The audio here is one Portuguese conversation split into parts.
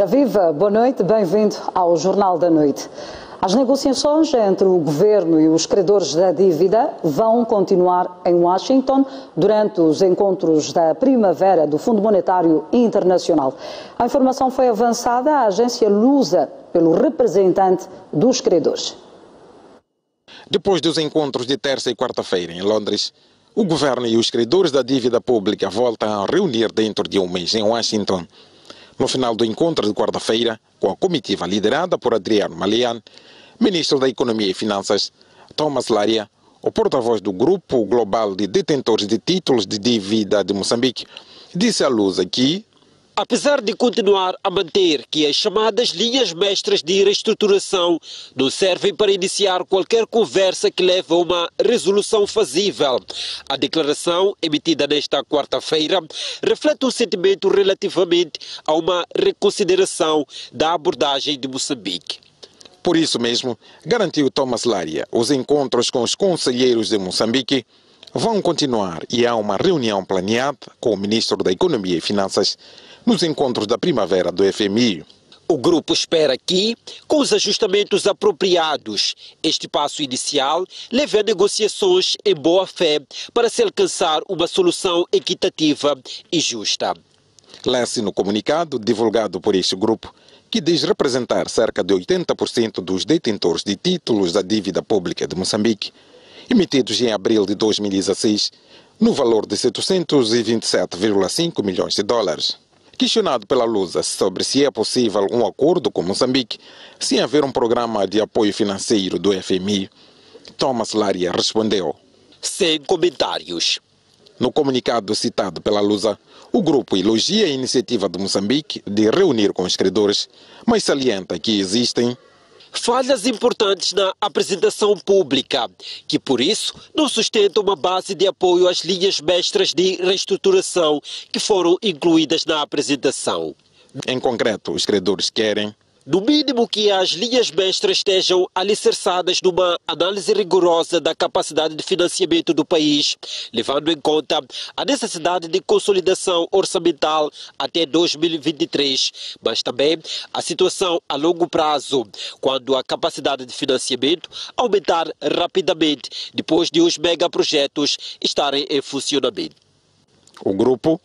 Ora viva, boa noite, bem-vindo ao Jornal da Noite. As negociações entre o governo e os credores da dívida vão continuar em Washington durante os encontros da primavera do Fundo Monetário Internacional. A informação foi avançada à agência Lusa pelo representante dos credores. Depois dos encontros de terça e quarta-feira em Londres, o governo e os credores da dívida pública voltam a reunir dentro de um mês em Washington. No final do encontro de quarta-feira, com a comitiva liderada por Adriano Malian, ministro da Economia e Finanças, Thomas Laria, o porta-voz do Grupo Global de Detentores de Títulos de Dívida de Moçambique, disse à Lusa que, apesar de continuar a manter que as chamadas linhas mestras de reestruturação não servem para iniciar qualquer conversa que leve a uma resolução fazível, a declaração emitida nesta quarta-feira reflete um sentimento relativamente a uma reconsideração da abordagem de Moçambique. Por isso mesmo, garantiu Thomas Laria, os encontros com os conselheiros de Moçambique vão continuar e há uma reunião planeada com o ministro da Economia e Finanças nos encontros da primavera do FMI. O grupo espera que, com os ajustamentos apropriados, este passo inicial leve a negociações em boa fé para se alcançar uma solução equitativa e justa. Lê-se no comunicado divulgado por este grupo, que diz representar cerca de 80% dos detentores de títulos da dívida pública de Moçambique, emitidos em abril de 2016, no valor de 727,5 milhões de dólares. Questionado pela Lusa sobre se é possível um acordo com Moçambique sem haver um programa de apoio financeiro do FMI, Thomas Laria respondeu: sem comentários. No comunicado citado pela Lusa, o grupo elogia a iniciativa de Moçambique de reunir com os credores, mas salienta que existem falhas importantes na apresentação pública, que por isso não sustentam uma base de apoio às linhas mestras de reestruturação que foram incluídas na apresentação. Em concreto, os credores querem, no mínimo, que as linhas mestras estejam alicerçadas numa análise rigorosa da capacidade de financiamento do país, levando em conta a necessidade de consolidação orçamental até 2023, mas também a situação a longo prazo, quando a capacidade de financiamento aumentar rapidamente depois de os megaprojetos estarem em funcionamento. O grupo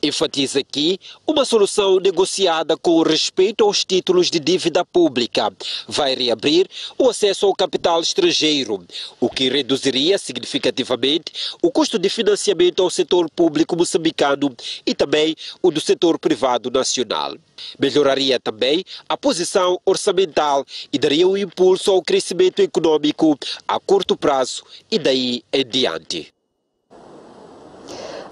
enfatiza que uma solução negociada com respeito aos títulos de dívida pública vai reabrir o acesso ao capital estrangeiro, o que reduziria significativamente o custo de financiamento ao setor público moçambicano e também o do setor privado nacional. Melhoraria também a posição orçamental e daria um impulso ao crescimento econômico a curto prazo e daí em diante.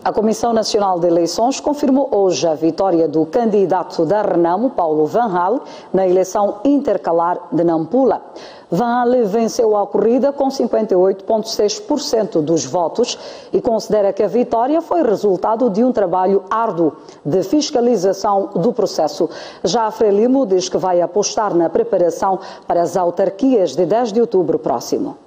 A Comissão Nacional de Eleições confirmou hoje a vitória do candidato da Renamo, Paulo Van Hal, na eleição intercalar de Nampula. Van Hal venceu a corrida com 58,6% dos votos e considera que a vitória foi resultado de um trabalho árduo de fiscalização do processo. Já a Frelimo diz que vai apostar na preparação para as autarquias de 10 de outubro próximo.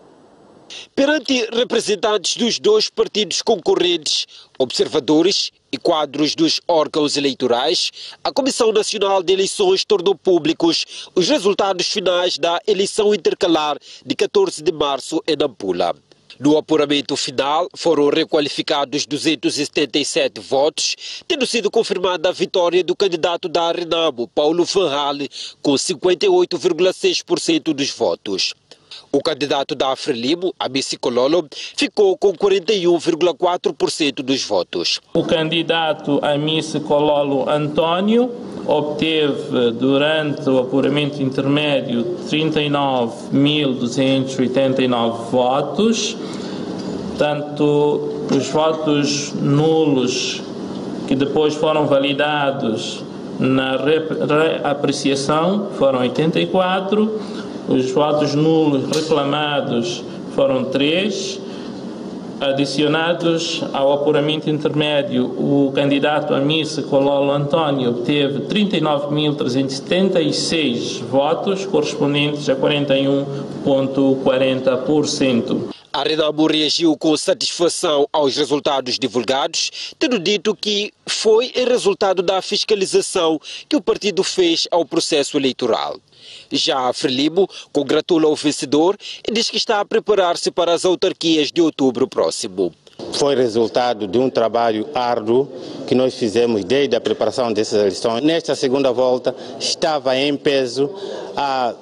Perante representantes dos dois partidos concorrentes, observadores e quadros dos órgãos eleitorais, a Comissão Nacional de Eleições tornou públicos os resultados finais da eleição intercalar de 14 de março em Nampula. No apuramento final, foram requalificados 277 votos, tendo sido confirmada a vitória do candidato da Renamo, Paulo Van Hal, com 58,6% dos votos. O candidato da Frelimo, Amici Kololo, ficou com 41,4% dos votos. O candidato Amici Kololo António obteve, durante o apuramento intermédio, 39.289 votos. Tanto os votos nulos, que depois foram validados na reapreciação, foram 84. Os votos nulos reclamados foram 3. Adicionados ao apuramento intermédio, o candidato Amici Kololo António obteve 39.376 votos, correspondentes a 41,40%. A Renamo reagiu com satisfação aos resultados divulgados, tendo dito que foi em resultado da fiscalização que o partido fez ao processo eleitoral. Já a Frelimo congratula o vencedor e diz que está a preparar-se para as autarquias de outubro próximo. Foi resultado de um trabalho árduo que nós fizemos desde a preparação dessas eleições. Nesta segunda volta estava em peso a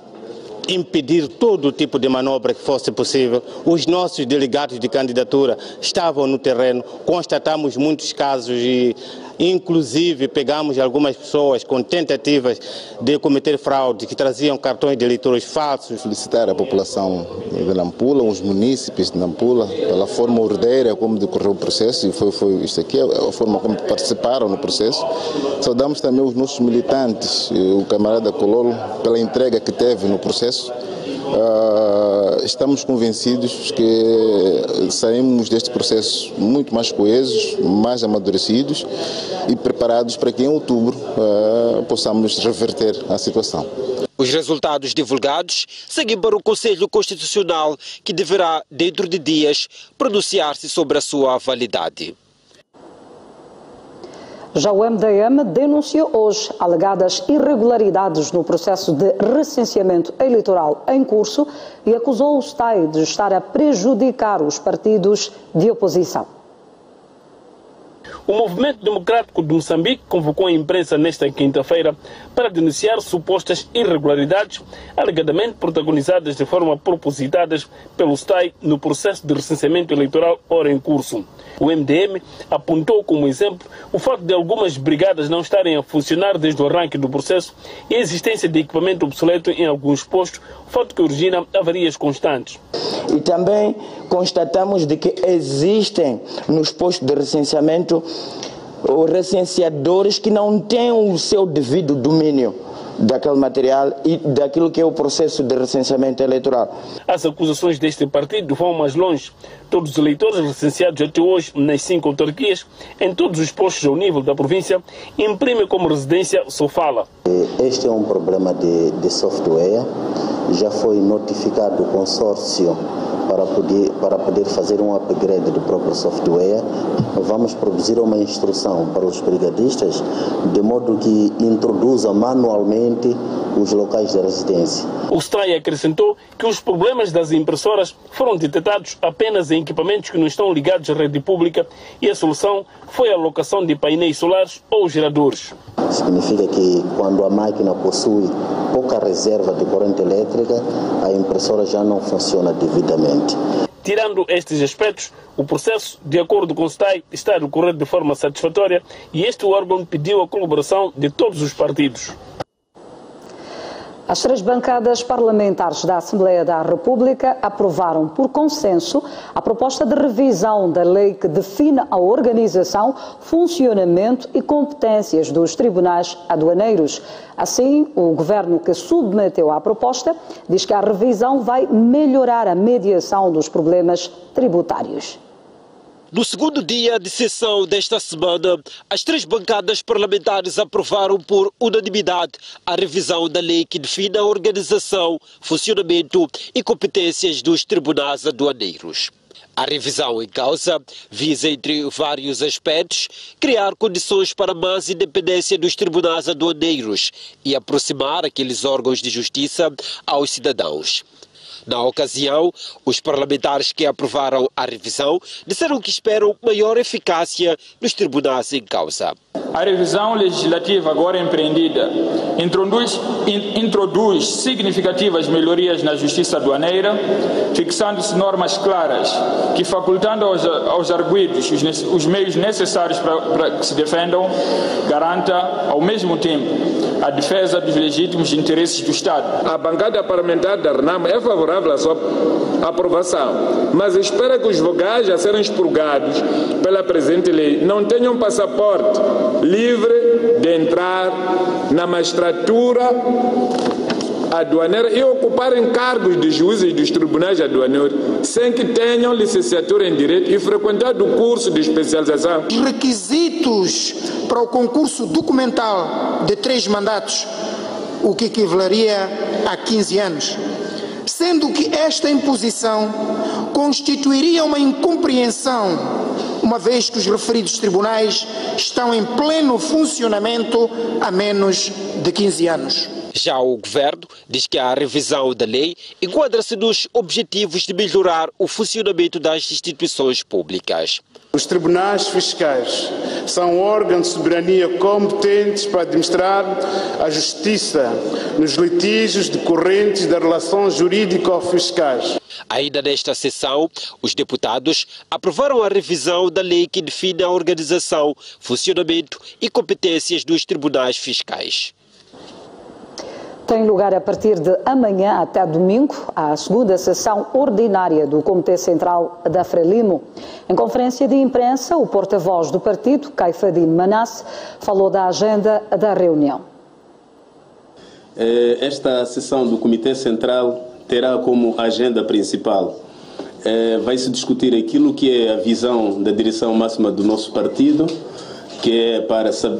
impedir todo tipo de manobra que fosse possível. Os nossos delegados de candidatura estavam no terreno, constatamos muitos casos e inclusive pegamos algumas pessoas com tentativas de cometer fraude, que traziam cartões de eleitores falsos. Felicitar a população de Nampula, os munícipes de Nampula, pela forma ordeira como decorreu o processo, e foi isto aqui, a forma como participaram no processo. Saudamos também os nossos militantes, o camarada Cololo, pela entrega que teve no processo. Estamos convencidos que saímos deste processo muito mais coesos, mais amadurecidos e preparados para que em outubro possamos reverter a situação. Os resultados divulgados seguem para o Conselho Constitucional, que deverá, dentro de dias, pronunciar-se sobre a sua validade. Já o MDM denunciou hoje alegadas irregularidades no processo de recenseamento eleitoral em curso e acusou o STAI de estar a prejudicar os partidos de oposição. O Movimento Democrático de Moçambique convocou a imprensa nesta quinta-feira para denunciar supostas irregularidades alegadamente protagonizadas de forma propositada pelo STAI no processo de recenseamento eleitoral ora em curso. O MDM apontou como exemplo o fato de algumas brigadas não estarem a funcionar desde o arranque do processo e a existência de equipamento obsoleto em alguns postos, fato que origina avarias constantes. E também constatamos de que existem nos postos de recenseamento recenseadores que não têm o seu devido domínio daquele material e daquilo que é o processo de recenseamento eleitoral. As acusações deste partido vão mais longe. Todos os eleitores recenseados até hoje nas 5 autarquias, em todos os postos ao nível da província, imprimem como residência Sofala. Este é um problema de software. Já foi notificado o consórcio para poder fazer um upgrade do próprio software. Vamos produzir uma instrução para os brigadistas, de modo que introduza manualmente os locais de residência. O STAI acrescentou que os problemas das impressoras foram detectados apenas em equipamentos que não estão ligados à rede pública e a solução foi a alocação de painéis solares ou geradores. Significa que quando a máquina possui pouca reserva de corrente elétrica, a impressora já não funciona devidamente. Tirando estes aspectos, o processo, de acordo com o STAI, está a decorrer de forma satisfatória e este órgão pediu a colaboração de todos os partidos. As 3 bancadas parlamentares da Assembleia da República aprovaram por consenso a proposta de revisão da lei que define a organização, funcionamento e competências dos tribunais aduaneiros. Assim, o governo que submeteu à proposta diz que a revisão vai melhorar a mediação dos problemas tributários. No segundo dia de sessão desta semana, as 3 bancadas parlamentares aprovaram por unanimidade a revisão da lei que define a organização, funcionamento e competências dos tribunais aduaneiros. A revisão em causa visa, entre vários aspectos, criar condições para mais independência dos tribunais aduaneiros e aproximar aqueles órgãos de justiça aos cidadãos. Na ocasião, os parlamentares que aprovaram a revisão disseram que esperam maior eficácia nos tribunais em causa. A revisão legislativa agora empreendida introduz significativas melhorias na justiça aduaneira, fixando-se normas claras que, facultando aos arguidos os meios necessários para que se defendam, garanta, ao mesmo tempo, a defesa dos legítimos interesses do Estado. A bancada parlamentar da RENAMO é favorável à sua aprovação, mas espera que os vogais a serem expurgados pela presente lei não tenham passaporte livre de entrar na magistratura aduaneira e ocuparem cargos de juízes dos tribunais aduaneiros sem que tenham licenciatura em Direito e frequentado o curso de especialização. Os requisitos para o concurso documental de 3 mandatos, o que equivaleria a 15 anos. Sendo que esta imposição constituiria uma incompreensão, uma vez que os referidos tribunais estão em pleno funcionamento há menos de 15 anos. Já o governo diz que a revisão da lei enquadra-se nos objetivos de melhorar o funcionamento das instituições públicas. Os tribunais fiscais são órgãos de soberania competentes para administrar a justiça nos litígios decorrentes das relações jurídico-fiscais. Ainda nesta sessão, os deputados aprovaram a revisão da lei que define a organização, funcionamento e competências dos tribunais fiscais. Tem lugar a partir de amanhã até domingo a segunda sessão ordinária do Comitê Central da Frelimo. Em conferência de imprensa, o porta-voz do partido, Caifadine Manasse, falou da agenda da reunião. Esta sessão do Comitê Central terá como agenda principal vai-se discutir aquilo que é a visão da direção máxima do nosso partido, que é para saber,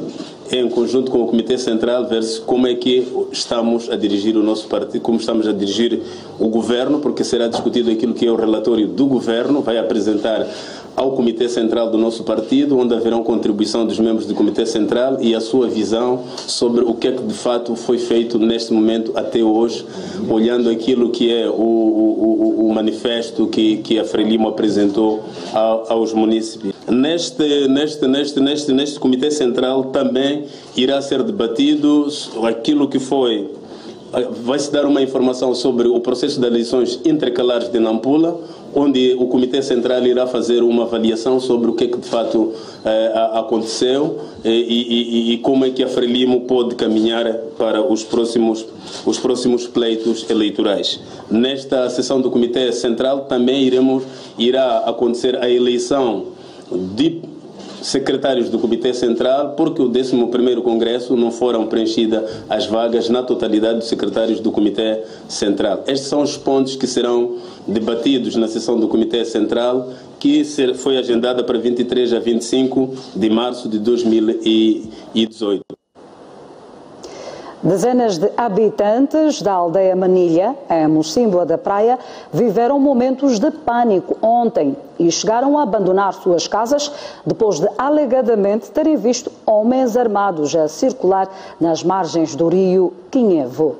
em conjunto com o Comitê Central, ver-se como é que estamos a dirigir o nosso partido, como estamos a dirigir o governo, porque será discutido aquilo que é o relatório do governo, vai apresentar ao Comitê Central do nosso partido, onde haverá contribuição dos membros do Comitê Central e a sua visão sobre o que é que de fato foi feito neste momento até hoje, olhando aquilo que é o manifesto que a Frelimo apresentou aos munícipes. Neste Comitê Central também irá ser debatido aquilo que foi. Vai-se dar uma informação sobre o processo das eleições intercalares de Nampula, onde o Comitê Central irá fazer uma avaliação sobre o que é que de fato aconteceu e como é que a Frelimo pode caminhar para os próximos pleitos eleitorais. Nesta sessão do Comitê Central também irá acontecer a eleição de secretários do Comitê Central, porque o 11º Congresso não foram preenchidas as vagas na totalidade dos secretários do Comitê Central. Estes são os pontos que serão debatidos na sessão do Comitê Central, que foi agendada para 23 a 25 de março de 2018. Dezenas de habitantes da aldeia Manilha, em Mocímboa da Praia, viveram momentos de pânico ontem e chegaram a abandonar suas casas depois de alegadamente terem visto homens armados a circular nas margens do rio Quinhevo.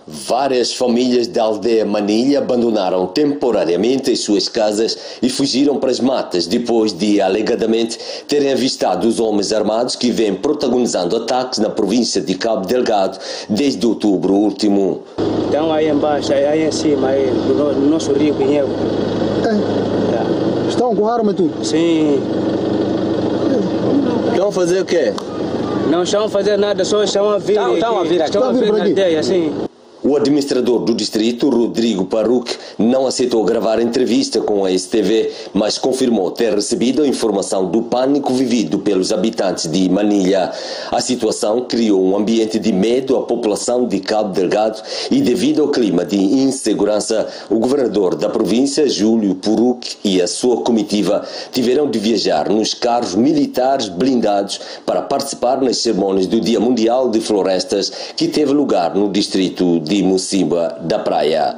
Várias famílias da aldeia Manilha abandonaram temporariamente as suas casas e fugiram para as matas depois de, alegadamente, terem avistado os homens armados que vêm protagonizando ataques na província de Cabo Delgado desde outubro último. Estão aí embaixo, aí em cima, aí, no nosso rio Quinhevo. Estão com arma e tudo? Sim. Estão a fazer o quê? Não estão a fazer nada, só estão a vir. Estão a vir aqui. Estão a vir na aldeia, sim. O administrador do distrito, Rodrigo Parruque, não aceitou gravar entrevista com a STV, mas confirmou ter recebido a informação do pânico vivido pelos habitantes de Manilha. A situação criou um ambiente de medo à população de Cabo Delgado e, devido ao clima de insegurança, o governador da província, Júlio Parruque, e a sua comitiva tiveram de viajar nos carros militares blindados para participar nas cerimônias do Dia Mundial de Florestas, que teve lugar no distrito de Mocímboa da Praia.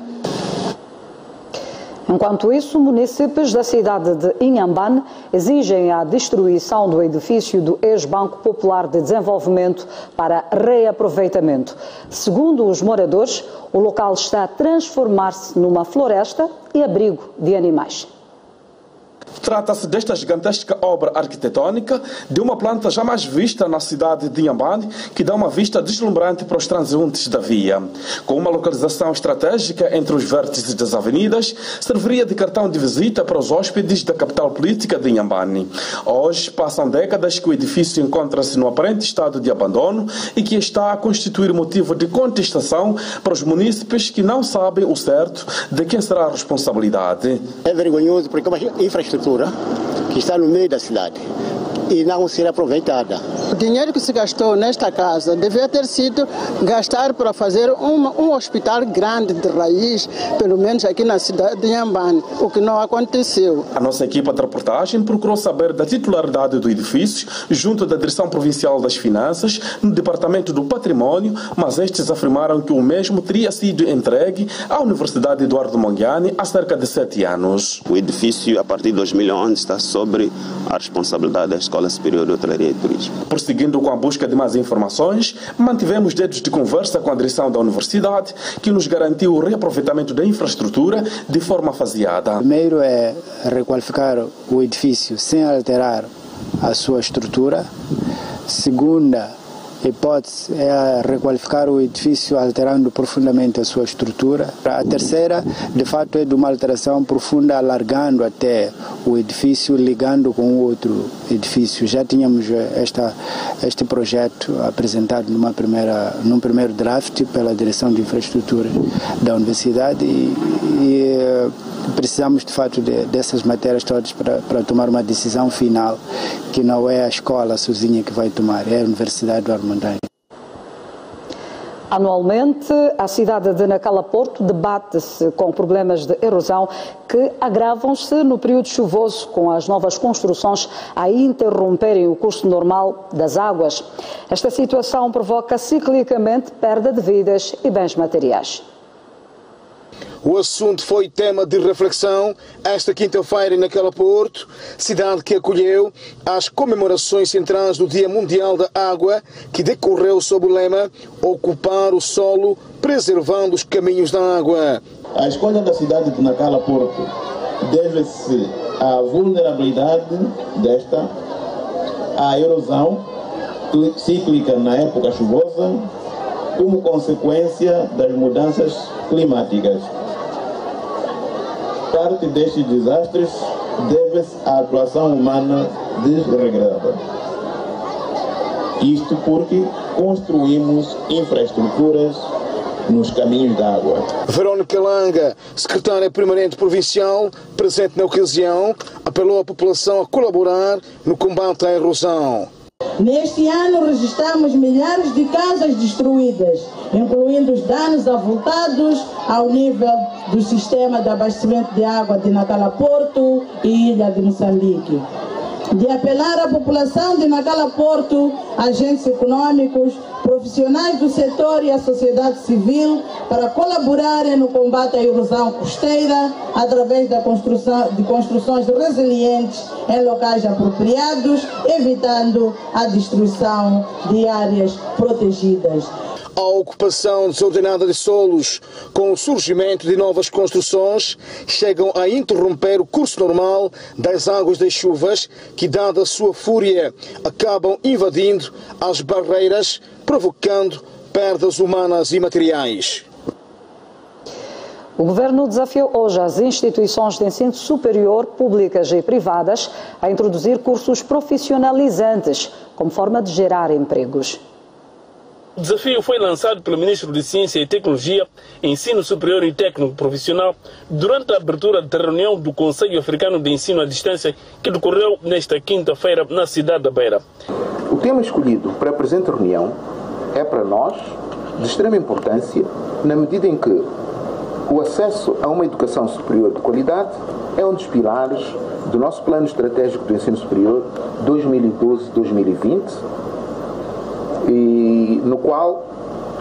Enquanto isso, municípios da cidade de Inhambane exigem a destruição do edifício do ex-Banco Popular de Desenvolvimento para reaproveitamento. Segundo os moradores, o local está a transformar-se numa floresta e abrigo de animais. Trata-se desta gigantesca obra arquitetônica de uma planta jamais vista na cidade de Inhambane, que dá uma vista deslumbrante para os transeuntes da via. Com uma localização estratégica entre os vértices das avenidas, serviria de cartão de visita para os hóspedes da capital política de Inhambane. Hoje, passam décadas que o edifício encontra-se no aparente estado de abandono e que está a constituir motivo de contestação para os munícipes que não sabem o certo de quem será a responsabilidade. É vergonhoso porque é uma infraestrutura que está no meio da cidade e não será aproveitada. O dinheiro que se gastou nesta casa devia ter sido gastar para fazer um hospital grande de raiz, pelo menos aqui na cidade de Inhambane, o que não aconteceu. A nossa equipa de reportagem procurou saber da titularidade do edifício junto da Direção Provincial das Finanças, no Departamento do Património, mas estes afirmaram que o mesmo teria sido entregue à Universidade Eduardo Mondlane há cerca de 7 anos. O edifício, a partir de 2011, está sobre a responsabilidade da Escola Superior de Hotelaria e Turismo. Prosseguindo com a busca de mais informações, mantivemos dedos de conversa com a direção da universidade, que nos garantiu o reaproveitamento da infraestrutura de forma faseada. Primeiro é requalificar o edifício sem alterar a sua estrutura. Segunda hipótese é requalificar o edifício alterando profundamente a sua estrutura. A terceira, de fato, é de uma alteração profunda, alargando até o edifício, ligando com outro edifício. Já tínhamos este projeto apresentado num primeiro draft pela Direção de Infraestrutura da Universidade e precisamos, de fato, dessas matérias todas para tomar uma decisão final, que não é a escola sozinha que vai tomar, é a Universidade do Armandães. Anualmente, a cidade de Nacala Porto debate-se com problemas de erosão que agravam-se no período chuvoso, com as novas construções a interromperem o curso normal das águas. Esta situação provoca ciclicamente perda de vidas e bens materiais. O assunto foi tema de reflexão esta quinta-feira em Nacala Porto, cidade que acolheu as comemorações centrais do Dia Mundial da Água, que decorreu sob o lema Ocupar o Solo, preservando os caminhos da água. A escolha da cidade de Nacala Porto deve-se à vulnerabilidade desta, à erosão cíclica na época chuvosa, como consequência das mudanças climáticas. Parte destes desastres deve-se à atuação humana desregrada. Isto porque construímos infraestruturas nos caminhos da água. Verónica Langa, secretária permanente provincial, presente na ocasião, apelou à população a colaborar no combate à erosão. Neste ano registramos milhares de casas destruídas, incluindo os danos avultados ao nível do sistema de abastecimento de água de Nacala Porto e Ilha de Moçambique. De apelar à população de Nacala Porto, agentes econômicos, profissionais do setor e a sociedade civil para colaborarem no combate à erosão costeira através da de construções resilientes em locais apropriados, evitando a destruição de áreas protegidas. A ocupação desordenada de solos, com o surgimento de novas construções, chegam a interromper o curso normal das águas das chuvas, que, dada a sua fúria, acabam invadindo as barreiras, provocando perdas humanas e materiais. O Governo desafiou hoje as instituições de ensino superior, públicas e privadas, a introduzir cursos profissionalizantes, como forma de gerar empregos. O desafio foi lançado pelo Ministro de Ciência e Tecnologia, Ensino Superior e Técnico Profissional durante a abertura da reunião do Conselho Africano de Ensino à Distância, que decorreu nesta quinta-feira na cidade da Beira. O tema escolhido para a presente reunião é para nós de extrema importância, na medida em que o acesso a uma educação superior de qualidade é um dos pilares do nosso Plano Estratégico do Ensino Superior 2012-2020, e no qual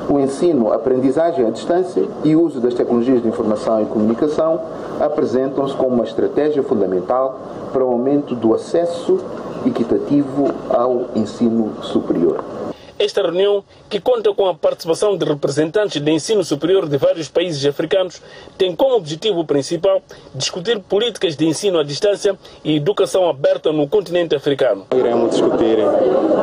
o ensino, aprendizagem à distância e o uso das tecnologias de informação e comunicação apresentam-se como uma estratégia fundamental para o aumento do acesso equitativo ao ensino superior. Esta reunião, que conta com a participação de representantes de ensino superior de vários países africanos, tem como objetivo principal discutir políticas de ensino à distância e educação aberta no continente africano. Iremos discutir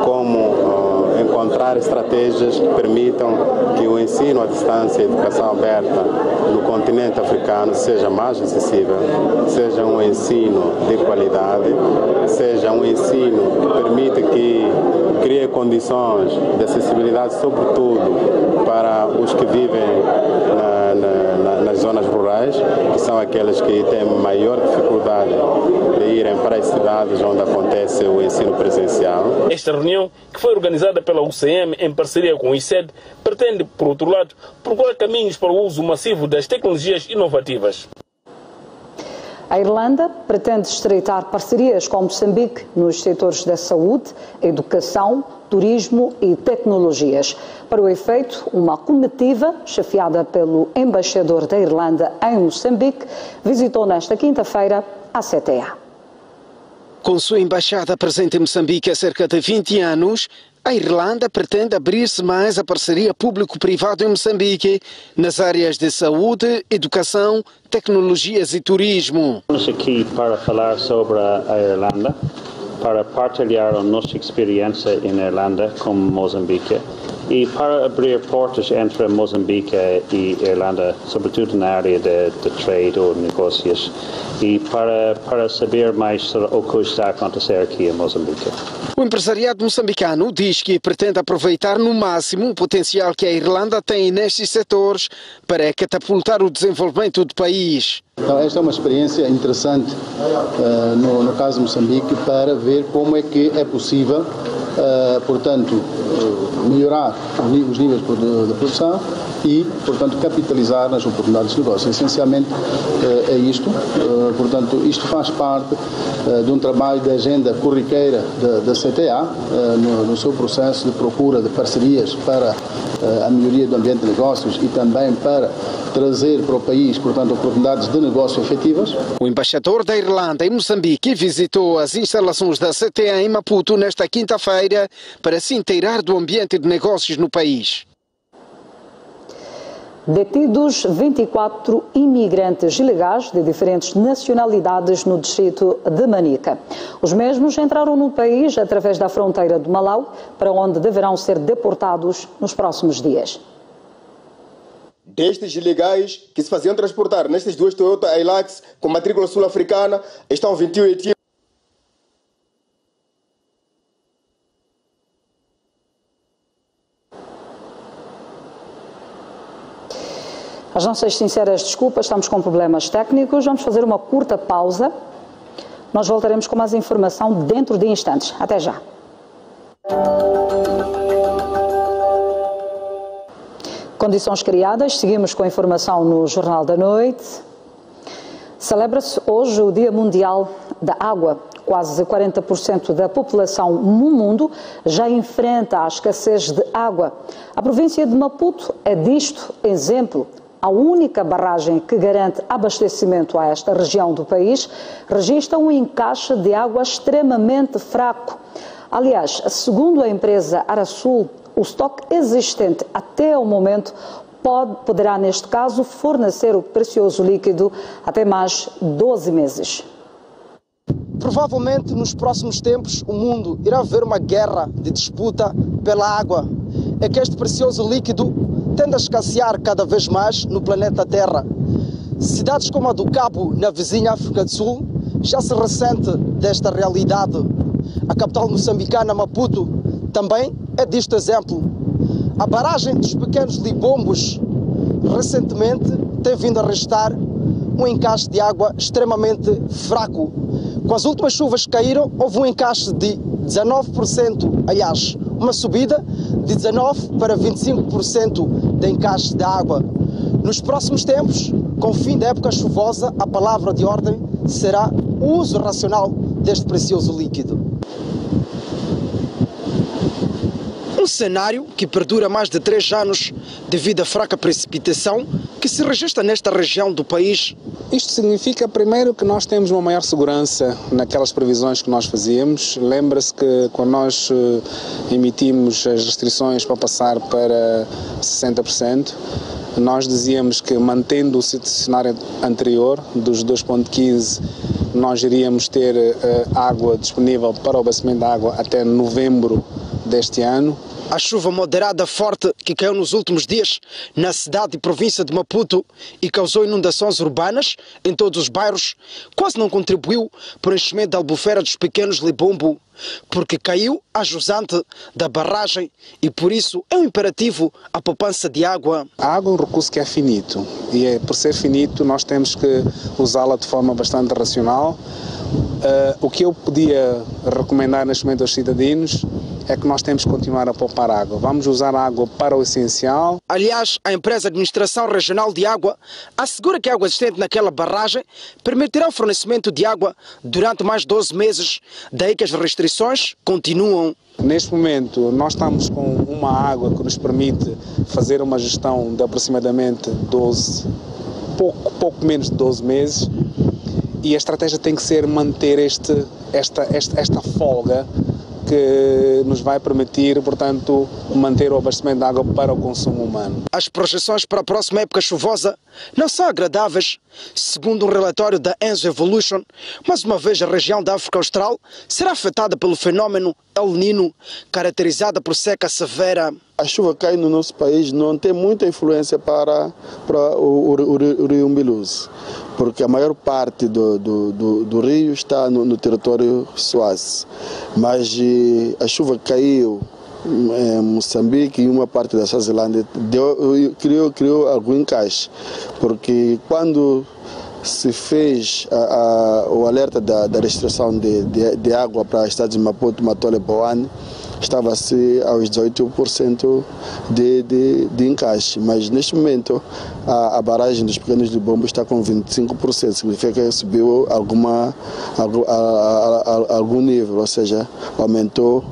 como encontrar estratégias que permitam que o ensino à distância e a educação aberta no continente africano seja mais acessível, seja um ensino de qualidade, seja um ensino que permita que crie condições de acessibilidade, sobretudo para os que vivem nas zonas rurais, que são aqueles que têm maior dificuldade de irem para as cidades onde acontece o ensino presencial. Esta reunião, que foi organizada pela UCM em parceria com o ICED, pretende, por outro lado, procurar caminhos para o uso massivo das tecnologias inovativas. A Irlanda pretende estreitar parcerias com Moçambique nos setores da saúde, educação, turismo e tecnologias. Para o efeito, uma comitiva, chefiada pelo embaixador da Irlanda em Moçambique, visitou nesta quinta-feira a CTA. Com sua embaixada presente em Moçambique há cerca de 20 anos, a Irlanda pretende abrir-se mais à parceria público-privada em Moçambique nas áreas de saúde, educação, tecnologias e turismo. Estamos aqui para falar sobre a Irlanda, para partilhar a nossa experiência em Irlanda com Moçambique e para abrir portas entre Moçambique e Irlanda, sobretudo na área de trade ou negócios, e para saber mais sobre o que está a acontecer aqui em Moçambique. O empresariado moçambicano diz que pretende aproveitar no máximo o potencial que a Irlanda tem nestes setores para catapultar o desenvolvimento do país. Então, esta é uma experiência interessante no caso de Moçambique para ver como é que é possível, portanto, melhorar os níveis de produção e, portanto, capitalizar nas oportunidades de negócio. Essencialmente é isto. Portanto, isto faz parte de um trabalho de agenda corriqueira da CTA, no seu processo de procura de parcerias para a melhoria do ambiente de negócios e também para trazer para o país, portanto, oportunidades de negócio efetivas. O embaixador da Irlanda em Moçambique visitou as instalações da CTA em Maputo nesta quinta-feira para se inteirar do ambiente de negócios no país. Detidos 24 imigrantes ilegais de diferentes nacionalidades no distrito de Manica. Os mesmos entraram no país através da fronteira do Malau, para onde deverão ser deportados nos próximos dias. Destes ilegais que se faziam transportar nestas duas Toyota Hilux com matrícula sul-africana, estão 28. As nossas sinceras desculpas, estamos com problemas técnicos. Vamos fazer uma curta pausa. Nós voltaremos com mais informação dentro de instantes. Até já. Condições criadas, seguimos com a informação no Jornal da Noite. Celebra-se hoje o Dia Mundial da Água. Quase 40% da população no mundo já enfrenta a escassez de água. A província de Maputo é disto exemplo. A única barragem que garante abastecimento a esta região do país registra um encaixe de água extremamente fraco. Aliás, segundo a empresa Arasul, o estoque existente até o momento poderá, neste caso, fornecer o precioso líquido até mais 12 meses. Provavelmente, nos próximos tempos, o mundo irá ver uma guerra de disputa pela água. É que este precioso líquido tende a escassear cada vez mais no planeta Terra. Cidades como a do Cabo, na vizinha África do Sul, já se ressente desta realidade. A capital moçambicana, Maputo, também é disto exemplo. A barragem dos pequenos Libombos, recentemente, tem vindo a registrar um encaixe de água extremamente fraco. Com as últimas chuvas que caíram, houve um encaixe de 19%, aliás, uma subida de 19% para 25% de encaixe de água. Nos próximos tempos, com o fim da época chuvosa, a palavra de ordem será o uso racional deste precioso líquido. Um cenário que perdura mais de 3 anos devido à fraca precipitação que se registra nesta região do país. Isto significa, primeiro, que nós temos uma maior segurança naquelas previsões que nós fazíamos. Lembra-se que quando nós emitimos as restrições para passar para 60%, nós dizíamos que, mantendo o cenário anterior dos 2,15, nós iríamos ter água disponível para o abastecimento de água até novembro deste ano. A chuva moderada forte que caiu nos últimos dias na cidade e província de Maputo e causou inundações urbanas em todos os bairros quase não contribuiu para o enchimento da albufeira dos pequenos Libombo, porque caiu a jusante da barragem e por isso é um imperativo a poupança de água. A água é um recurso que é finito e por ser finito nós temos que usá-la de forma bastante racional. O que eu podia recomendar neste momento aos cidadãos é que nós temos que continuar a poupar água. Vamos usar a água para o essencial. Aliás, a empresa de Administração Regional de Água assegura que a água existente naquela barragem permitirá o fornecimento de água durante mais 12 meses, daí que as restrições continuam. Neste momento, nós estamos com uma água que nos permite fazer uma gestão de aproximadamente pouco menos de 12 meses. E a estratégia tem que ser manter esta folga que nos vai permitir, portanto, manter o abastecimento de água para o consumo humano. As projeções para a próxima época chuvosa não são agradáveis. Segundo um relatório da Enso Evolution, mais uma vez a região da África Austral será afetada pelo fenômeno El Niño, caracterizada por seca severa. A chuva cai no nosso país, não tem muita influência para o rio Umbiluzi, porque a maior parte do rio está no território Suaze. Mas a chuva caiu em Moçambique e uma parte da Suazilândia, criou algum encaixe, porque quando se fez o alerta da restrição de água para os estados de Maputo, Matola e Boane, estava-se aos 18% de encaixe, mas neste momento a barragem dos pequenos Libombo está com 25%, significa que subiu algum nível, ou seja, aumentou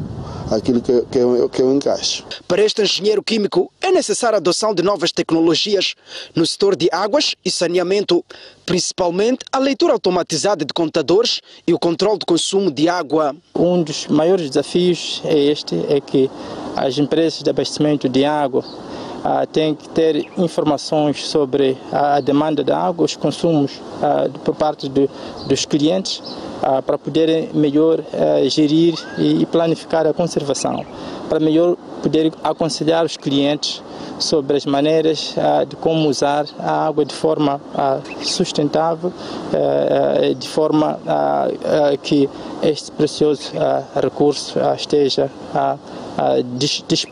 aquilo que é o encaixe. Para este engenheiro químico é necessária a adoção de novas tecnologias no setor de águas e saneamento, principalmente a leitura automatizada de contadores e o controle do consumo de água. Um dos maiores desafios é que as empresas de abastecimento de água têm que ter informações sobre a demanda de água, os consumos por parte dos clientes, para poderem melhor gerir e planificar a conservação, para melhor poder aconselhar os clientes sobre as maneiras de como usar a água de forma sustentável, de forma que este precioso recurso esteja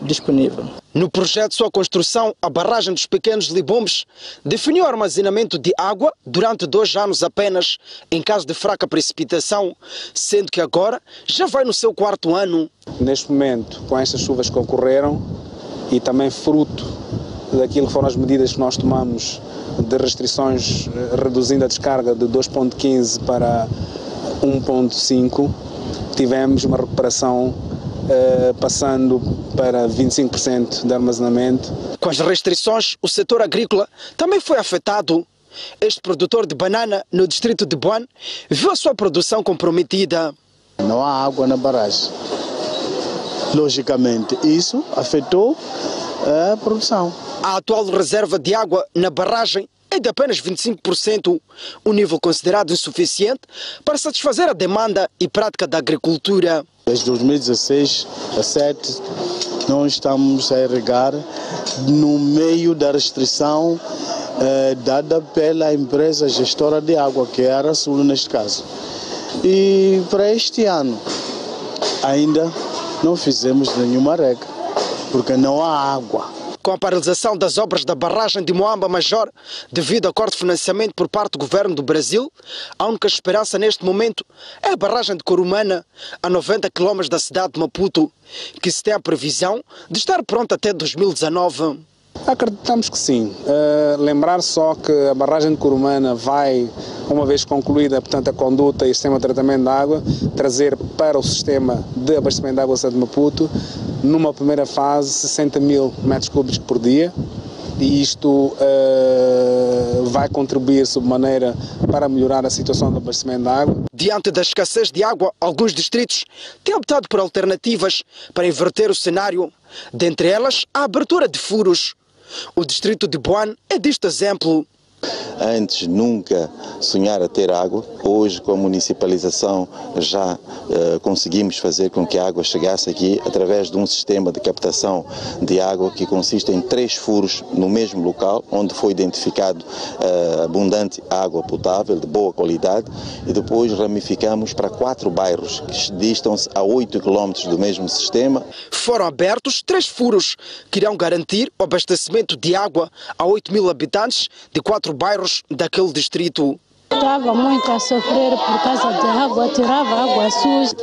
disponível. No projeto de sua construção, a barragem dos pequenos Libombos definiu o armazenamento de água durante 2 anos apenas, em caso de fraca precipitação, sendo que agora já vai no seu 4º ano. Neste momento, com estas chuvas que ocorreram e também fruto daquilo que foram as medidas que nós tomamos de restrições, reduzindo a descarga de 2,15 para 1,5, tivemos uma recuperação passando para 25% de armazenamento. Com as restrições, o setor agrícola também foi afetado. Este produtor de banana no distrito de Boane viu a sua produção comprometida. Não há água na barragem. Logicamente, isso afetou a produção. A atual reserva de água na barragem é de apenas 25%, um nível considerado insuficiente para satisfazer a demanda e prática da agricultura. Desde 2016 a 2017, nós estamos a irrigar no meio da restrição dada pela empresa gestora de água, que é a Arasul neste caso. E para este ano ainda não fizemos nenhuma regra, porque não há água. Com a paralisação das obras da barragem de Moamba Major, devido ao corte de financiamento por parte do governo do Brasil, a única esperança neste momento é a barragem de Corumana, a 90 km da cidade de Maputo, que se tem a previsão de estar pronta até 2019. Acreditamos que sim. Lembrar só que a barragem de Corumana vai, uma vez concluída, portanto, a conduta e o sistema de tratamento de água, trazer para o sistema de abastecimento de água da cidade de Maputo, numa primeira fase, 60 mil metros cúbicos por dia, e isto vai contribuir sobremaneira para melhorar a situação do abastecimento de água. Diante da escassez de água, alguns distritos têm optado por alternativas para inverter o cenário, dentre elas a abertura de furos. O distrito de Boane é deste exemplo. Antes nunca sonhar a ter água, hoje com a municipalização já conseguimos fazer com que a água chegasse aqui através de um sistema de captação de água que consiste em 3 furos no mesmo local, onde foi identificado abundante água potável de boa qualidade, e depois ramificamos para 4 bairros que distam-se a 8 quilómetros do mesmo sistema. Foram abertos 3 furos que irão garantir o abastecimento de água a 8.000 habitantes de 4 bairros daquele distrito. Estava muito a sofrer por causa da água, tirava água suja.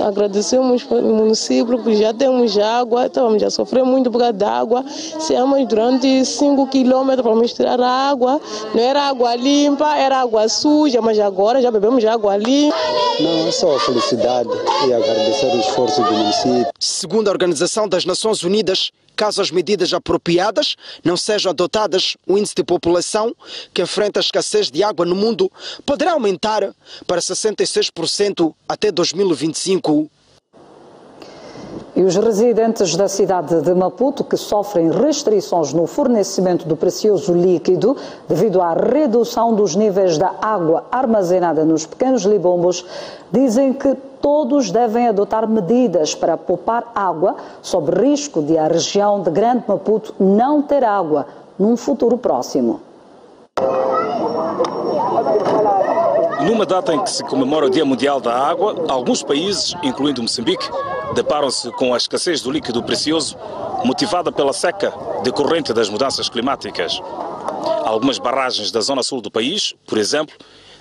Agradecemos ao município que já temos água, estávamos a sofrer muito por causa da água. Saímos durante 5 quilômetros para misturar a água. Não era água limpa, era água suja, mas agora já bebemos água limpa. Não, é só felicidade e agradecer o esforço do município. Segundo a Organização das Nações Unidas, caso as medidas apropriadas não sejam adotadas, o índice de população que enfrenta a escassez de água no mundo poderá aumentar para 66% até 2025. E os residentes da cidade de Maputo, que sofrem restrições no fornecimento do precioso líquido devido à redução dos níveis da água armazenada nos pequenos libombos, dizem que todos devem adotar medidas para poupar água, sob risco de a região de Grande Maputo não ter água num futuro próximo. Numa data em que se comemora o Dia Mundial da Água, alguns países, incluindo Moçambique, deparam-se com a escassez do líquido precioso motivada pela seca decorrente das mudanças climáticas. Algumas barragens da zona sul do país, por exemplo,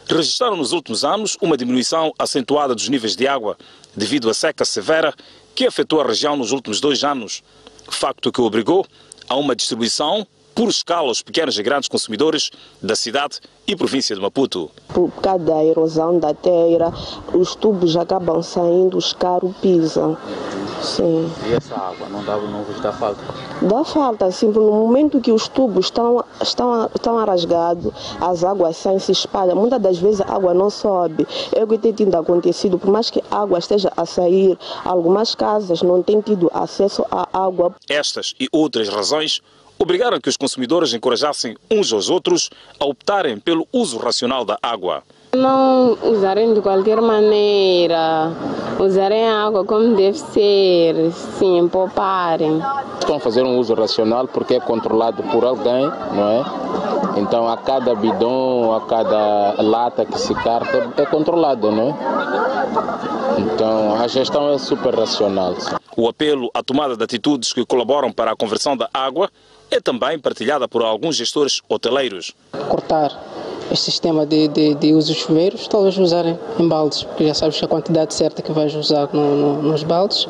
registraram nos últimos anos uma diminuição acentuada dos níveis de água devido à seca severa que afetou a região nos últimos 2 anos, facto que obrigou a uma distribuição por escala aos pequenos e grandes consumidores da cidade e província de Maputo. Por causa da erosão da terra, os tubos acabam saindo, os carros pisam. Sim. E essa água não vos dá falta? Dá falta, sim, no momento que os tubos estão rasgados, as águas saem, se espalham. Muitas das vezes a água não sobe. É o que tem tido acontecido, por mais que a água esteja a sair, algumas casas não têm tido acesso à água. Estas e outras razões obrigaram que os consumidores encorajassem uns aos outros a optarem pelo uso racional da água. Não usarem de qualquer maneira, usarem a água como deve ser, sim, pouparem. Estão a fazer um uso racional porque é controlado por alguém, não é? Então a cada bidão, a cada lata que se carta é controlado, não é? Então a gestão é super racional. O apelo à tomada de atitudes que colaboram para a conversão da água é também partilhada por alguns gestores hoteleiros. Cortar este sistema de uso de chuveiros, talvez usarem em baldes, porque já sabes a quantidade certa que vais usar nos baldes,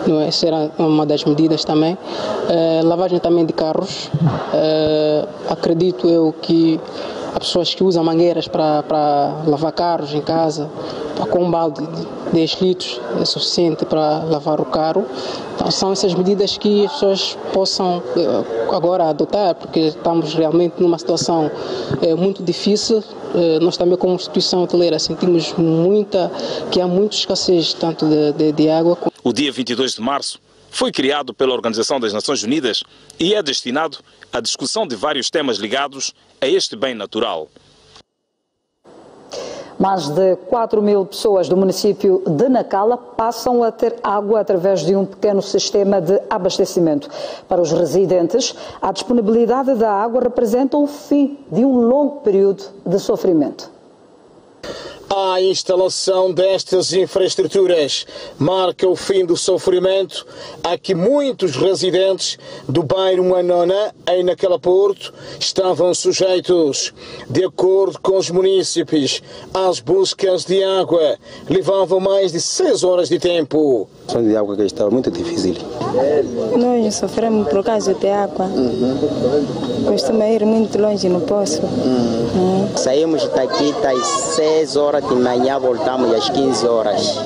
não é? Será uma das medidas também. Lavagem também de carros, acredito eu que há pessoas que usam mangueiras para lavar carros em casa, com um balde de 10 litros é suficiente para lavar o carro. Então, são essas medidas que as pessoas possam agora adotar, porque estamos realmente numa situação muito difícil. Nós também, como instituição hoteleira, sentimos que há muita escassez tanto de água. O dia 22 de março foi criado pela Organização das Nações Unidas e é destinado à discussão de vários temas ligados a este bem natural. Mais de 4.000 pessoas do município de Nacala passam a ter água através de um pequeno sistema de abastecimento. Para os residentes, a disponibilidade da água representa o fim de um longo período de sofrimento. A instalação destas infraestruturas marca o fim do sofrimento a que muitos residentes do bairro Moanona, em Nacala Porto, estavam sujeitos. De acordo com os munícipes, as buscas de água levavam mais de 6 horas de tempo. A questão de água que estava muito difícil. Nós sofremos por causa de água. Costuma ir muito longe no poço. Saímos daqui às 6 horas de manhã, voltamos às 15 horas.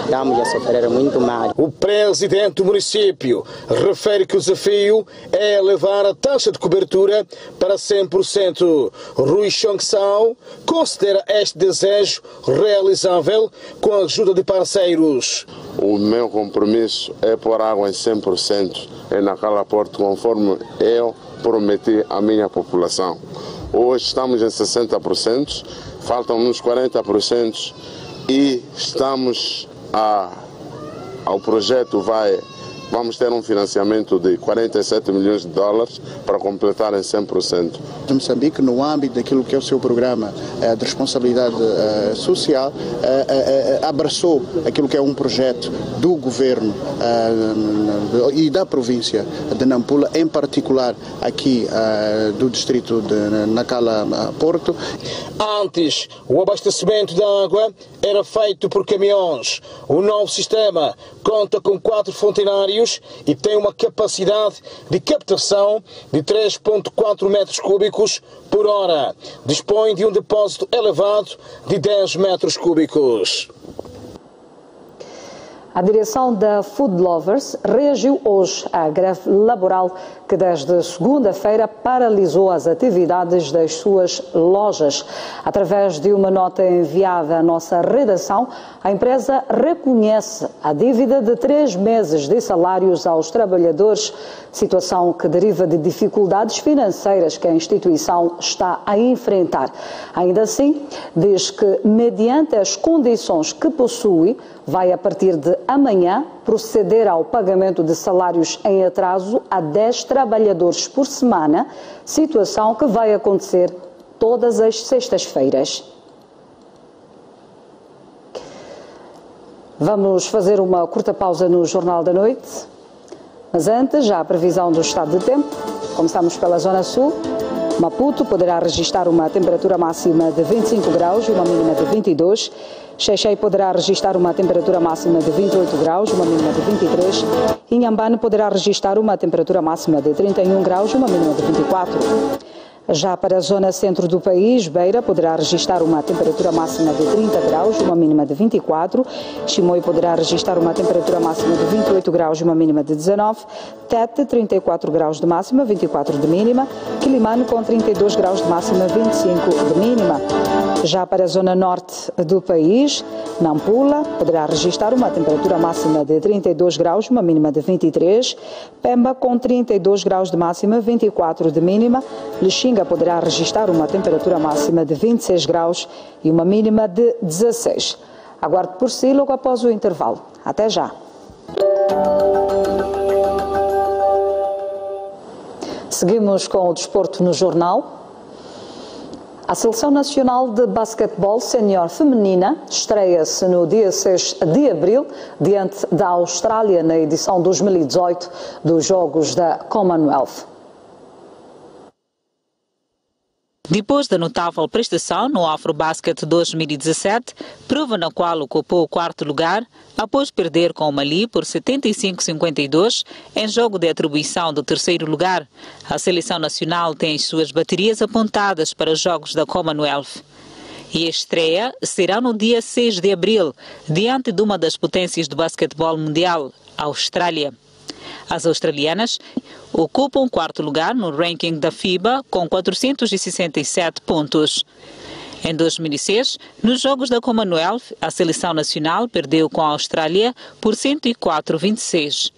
Estamos a sofrer muito mal. O presidente do município refere que o desafio é levar a taxa de cobertura para 100%. Rui Chongção considera este desejo realizável com a ajuda de parceiros. O meu compromisso é pôr água em 100% em Nacala Porto, conforme eu prometi à minha população. Hoje estamos em 60%, faltam-nos 40% e estamos ao projeto vamos ter um financiamento de 47 milhões de dólares para completar em 100%. Moçambique, no âmbito daquilo que é o seu programa de responsabilidade social, abraçou aquilo que é um projeto do governo e da província de Nampula, em particular aqui do distrito de Nacala-Porto. Antes, o abastecimento de água era feito por caminhões. O novo sistema conta com 4 fontenários e tem uma capacidade de captação de 3,4 metros cúbicos por hora. Dispõe de um depósito elevado de 10 metros cúbicos. A direção da Food Lovers reagiu hoje à greve laboral que desde segunda-feira paralisou as atividades das suas lojas. Através de uma nota enviada à nossa redação, a empresa reconhece a dívida de 3 meses de salários aos trabalhadores, situação que deriva de dificuldades financeiras que a instituição está a enfrentar. Ainda assim, diz que, mediante as condições que possui, vai a partir de amanhã proceder ao pagamento de salários em atraso a 10 trabalhadores por semana, situação que vai acontecer todas as sextas-feiras. Vamos fazer uma curta pausa no Jornal da Noite, mas antes, já a previsão do estado de tempo. Começamos pela Zona Sul. Maputo poderá registrar uma temperatura máxima de 25 graus e uma mínima de 22. Xai-Xai poderá registrar uma temperatura máxima de 28 graus, uma mínima de 23. Inhambane poderá registrar uma temperatura máxima de 31 graus e uma mínima de 24. Já para a zona centro do país, Beira poderá registrar uma temperatura máxima de 30 graus e uma mínima de 24. Chimoio poderá registrar uma temperatura máxima de 28 graus e uma mínima de 19. Tete, 34 graus de máxima, 24 de mínima. Quilimane com 32 graus de máxima, 25 de mínima. Já para a zona norte do país, Nampula poderá registrar uma temperatura máxima de 32 graus, uma mínima de 23. Pemba com 32 graus de máxima, 24 de mínima. Lixinga poderá registrar uma temperatura máxima de 26 graus e uma mínima de 16. Aguarde por si logo após o intervalo. Até já. Seguimos com o desporto no jornal. A Seleção Nacional de Basquetebol Sénior Feminina estreia-se no dia 6 de abril diante da Austrália na edição 2018 dos Jogos da Commonwealth. Depois da notável prestação no Afrobasket 2017, prova na qual ocupou o 4º lugar, após perder com o Mali por 75-52 em jogo de atribuição do 3º lugar, a seleção nacional tem as suas baterias apontadas para os Jogos da Commonwealth. E a estreia será no dia 6 de abril, diante de uma das potências do basquetebol mundial, a Austrália. As australianas ocupam o 4º lugar no ranking da FIBA com 467 pontos. Em 2006, nos Jogos da Commonwealth, a seleção nacional perdeu com a Austrália por 104-26.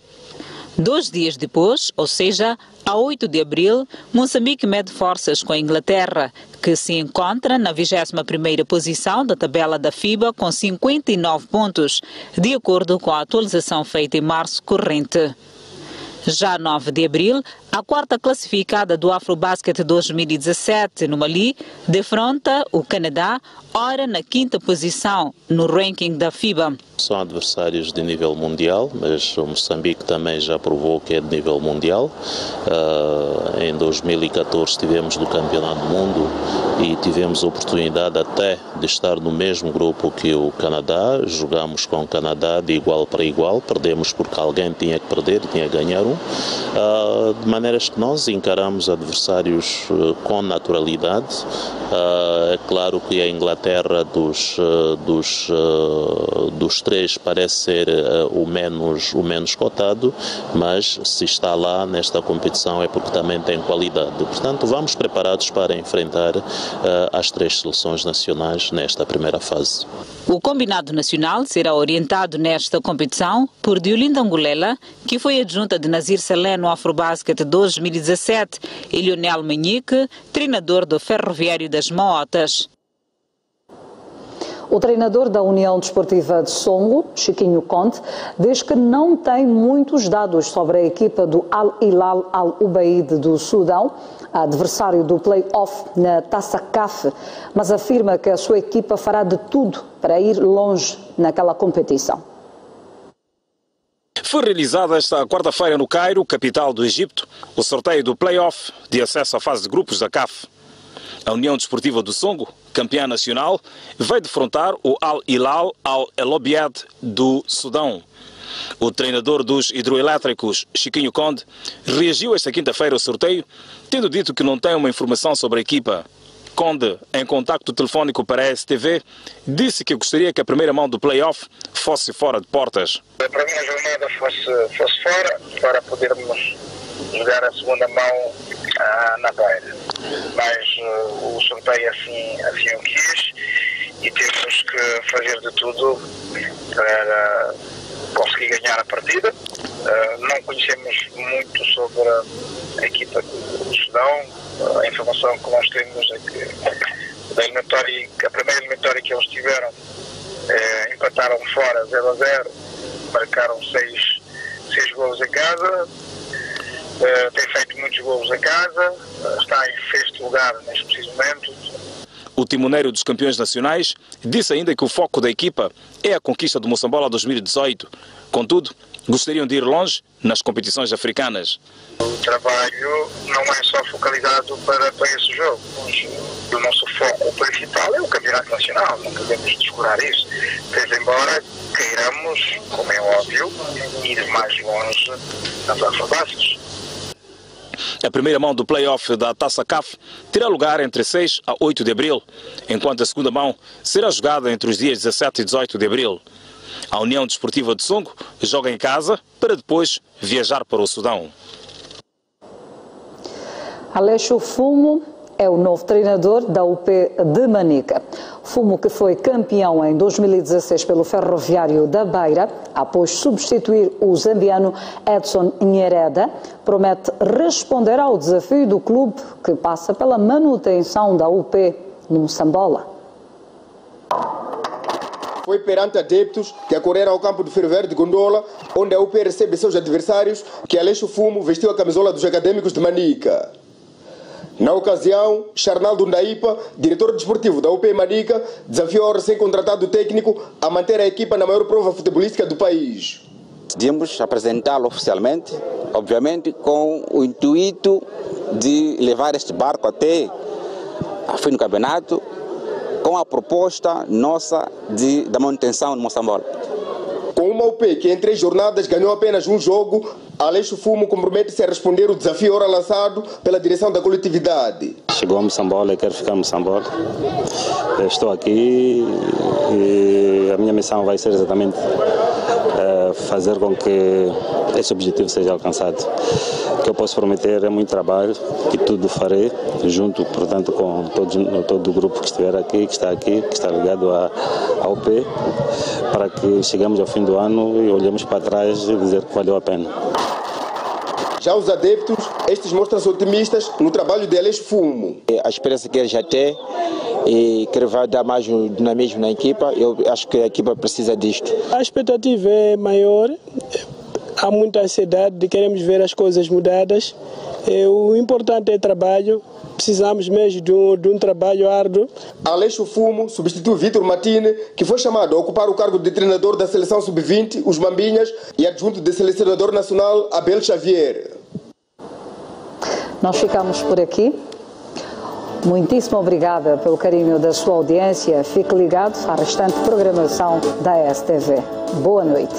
2 dias depois, ou seja, a 8 de abril, Moçambique mede forças com a Inglaterra, que se encontra na 21ª posição da tabela da FIBA com 59 pontos, de acordo com a atualização feita em março corrente. Já 9 de abril, a 4ª classificada do Afrobasket 2017 no Mali defronta o Canadá, ora na 5ª posição no ranking da FIBA. São adversários de nível mundial, mas o Moçambique também já provou que é de nível mundial. Em 2014 estivemos no Campeonato do Mundo e tivemos a oportunidade até de estar no mesmo grupo que o Canadá. Jogamos com o Canadá de igual para igual, perdemos porque alguém tinha que perder, tinha que ganhar um. De maneiras que nós encaramos adversários com naturalidade. É claro que a Inglaterra dos três parece ser o menos cotado, mas se está lá nesta competição é porque também tem qualidade. Portanto, vamos preparados para enfrentar as 3 seleções nacionais nesta primeira fase. O combinado nacional será orientado nesta competição por Diolinda Angolela, que foi adjunta de Nazir Salé no Afrobasket 2017, e Lionel Manique, treinador do Ferroviário das Motas. O treinador da União Desportiva de Songo, Chiquinho Conde, diz que não tem muitos dados sobre a equipa do Al-Hilal Al-Ubaid do Sudão, adversário do play-off na Taça CAF, mas afirma que a sua equipa fará de tudo para ir longe naquela competição. Foi realizada esta quarta-feira no Cairo, capital do Egito, o sorteio do play-off de acesso à fase de grupos da CAF. A União Desportiva do Songo, campeã nacional, vai defrontar o Al-Hilal Al-Ubaid do Sudão. O treinador dos hidroelétricos, Chiquinho Conde, reagiu esta quinta-feira ao sorteio, tendo dito que não tem uma informação sobre a equipa. Conde, em contacto telefónico para a STV, disse que gostaria que a primeira mão do play-off fosse fora de portas. A primeira jornada fosse fora, para podermos jogar a segunda mão na beira. Mas o sorteio assim o quis e temos que fazer de tudo para conseguir ganhar a partida. Não conhecemos muito sobre a equipa do Sudão. A informação que nós temos é que a primeira eliminatória que eles tiveram empataram fora 0-0, marcaram 6 golos em casa. Tem feito muitos golos em casa, está em sexto lugar neste preciso momento. O timoneiro dos campeões nacionais disse ainda que o foco da equipa é a conquista do Moçambola 2018. Contudo, gostariam de ir longe nas competições africanas. O trabalho não é só focalizado para esse jogo. O nosso foco principal é o campeonato nacional, não podemos descurar isso. Pois embora queiramos, como é óbvio, ir mais longe nas afrobases. A primeira mão do play-off da Taça CAF terá lugar entre 6 a 8 de abril, enquanto a segunda mão será jogada entre os dias 17 e 18 de abril. A União Desportiva de Songo joga em casa para depois viajar para o Sudão. Aleixo Fumo é o novo treinador da UP de Manica. Fumo, que foi campeão em 2016 pelo Ferroviário da Beira, após substituir o zambiano Edson Nhereda, promete responder ao desafio do clube, que passa pela manutenção da UP no Moçambola. Foi perante adeptos que acorreram ao campo do Ferroviário de Gondola, onde a UP recebe seus adversários, que Aleixo Fumo vestiu a camisola dos académicos de Manica. Na ocasião, Charnaldo Ndaipa, diretor desportivo da UP Manica, desafiou ao recém-contratado técnico a manter a equipa na maior prova futebolística do país. Decidimos apresentá-lo oficialmente, obviamente com o intuito de levar este barco até a fim do campeonato, com a proposta nossa da manutenção no Moçambola. Com uma UP que em 3 jornadas ganhou apenas um jogo, Aleixo Fumo compromete-se a responder o desafio ora lançado pela direção da coletividade. Chegou a Moçambola e quero ficar em Moçambola. Estou aqui e a minha missão vai ser exatamente fazer com que esse objetivo seja alcançado. O que eu posso prometer é muito trabalho, que tudo farei, junto, portanto, com todo o grupo que estiver aqui, que está ligado à UP, para que cheguemos ao fim do ano e olhemos para trás e dizer que valeu a pena. Já os adeptos, estes mostram-se otimistas no trabalho de Aleixo Fumo. A experiência que ele já tem e que ele vai dar mais dinamismo na equipa, eu acho que a equipa precisa disto. A expectativa é maior, há muita ansiedade, queremos ver as coisas mudadas. O importante é trabalho, precisamos mesmo de um trabalho árduo. Aleixo Fumo substitui Vitor Matine, que foi chamado a ocupar o cargo de treinador da seleção sub-20, os Mambinhas, e adjunto de selecionador nacional, Abel Xavier. Nós ficamos por aqui. Muitíssimo obrigada pelo carinho da sua audiência. Fique ligado à restante programação da STV. Boa noite.